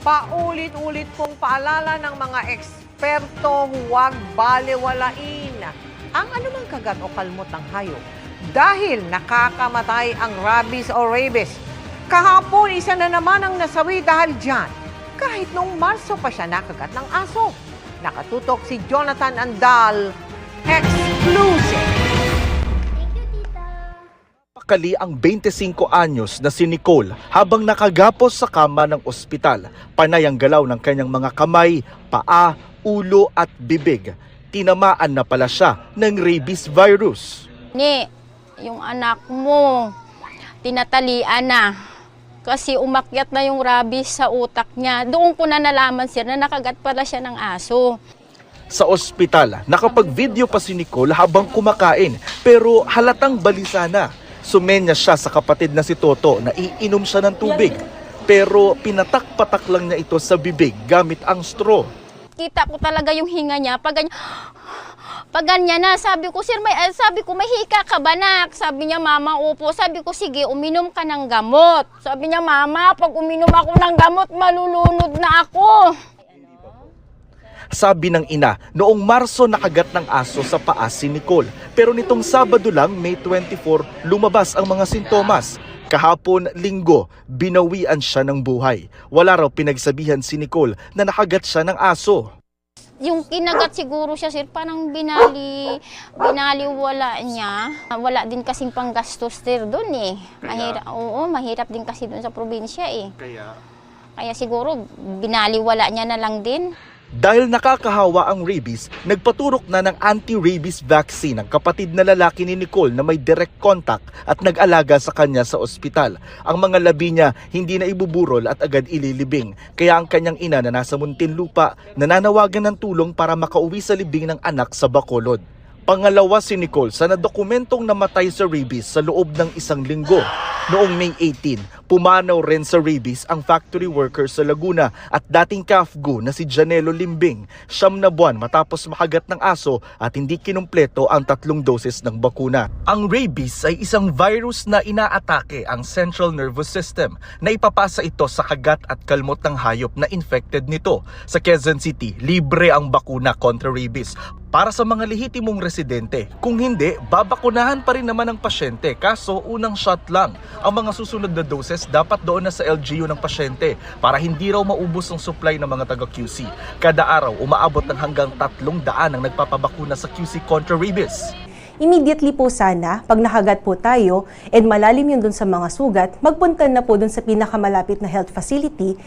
Paulit-ulit pong paalala ng mga eksperto, huwag balewalain ang anumang kagat o kalmot ng hayop dahil nakakamatay ang rabies o rabies. Kahapon, isa na naman ang nasawi dahil dyan. Kahit noong Marso pa siya nakagat ng aso. Nakatutok si Jonathan Andal, exclusive. Pakali ang 25 anyos na si Nicole habang nakagapos sa kama ng ospital. Panay ang galaw ng kanyang mga kamay, paa, ulo at bibig. Tinamaan na pala siya ng rabies virus. Ni, yung anak mo, tinatalian na. Kasi umakyat na yung rabies sa utak niya. Doon ko na nalaman, sir, na nakagat pala siya ng aso. Sa ospital, nakapag-video pa si Nicole habang kumakain pero halatang balisa na. Sumenya siya sa kapatid na si Toto na iinom siya ng tubig. Pero pinatak-patak lang niya ito sa bibig gamit ang straw. Kita ko talaga yung hinga niya. Pag ganyan na, sabi ko, sir, may hika ka ba, nak? Sabi niya, mama, opo. Sabi ko, sige, uminom ka ng gamot. Sabi niya, mama, pag uminom ako ng gamot, malulunod na ako. Sabi ng ina, noong Marso nakagat ng aso sa paa si Nicole. Pero nitong Sabado lang, May 24, lumabas ang mga sintomas. Kahapon, Linggo, binawian siya ng buhay. Wala raw pinagsabihan si Nicole na nakagat siya ng aso. Yung kinagat siguro siya, sir, parang binaliwala niya. Wala din kasing panggastos, sir, doon eh. Mahirap din kasi doon sa probinsya eh. Kaya siguro binaliwala niya na lang din. Dahil nakakahawa ang rabies, nagpaturok na ng anti-rabies vaccine ang kapatid na lalaki ni Nicole na may direct contact at nag-alaga sa kanya sa ospital. Ang mga labi niya hindi na ibuburol at agad ililibing. Kaya ang kanyang ina na nasa Muntinlupa nananawagan ng tulong para makauwi sa libing ng anak sa Bacolod. Pangalawa si Nicole sa nadokumentong namatay sa rabies sa loob ng 1 linggo. Noong May 18, pumanaw rin sa rabies ang factory worker sa Laguna at dating CAFGO na si Janelo Limbing. 9 na buwan matapos makagat ng aso at hindi kinumpleto ang 3 doses ng bakuna. Ang rabies ay isang virus na inaatake ang central nervous system na ipapasa ito sa kagat at kalmot ng hayop na infected nito. Sa Quezon City, libre ang bakuna kontra rabies para sa mga lehitimong residente. Kung hindi, babakunahan pa rin naman ang pasyente kaso unang shot lang. Ang mga susunod na doses dapat doon na sa LGU ng pasyente para hindi raw maubos ang supply ng mga taga-QC. Kada araw, umaabot ng hanggang 300 ang nagpapabakuna sa QC contra rabies. Immediately po sana, pag nakagat po tayo and malalim yun dun sa mga sugat, magpunta na po dun sa pinakamalapit na health facility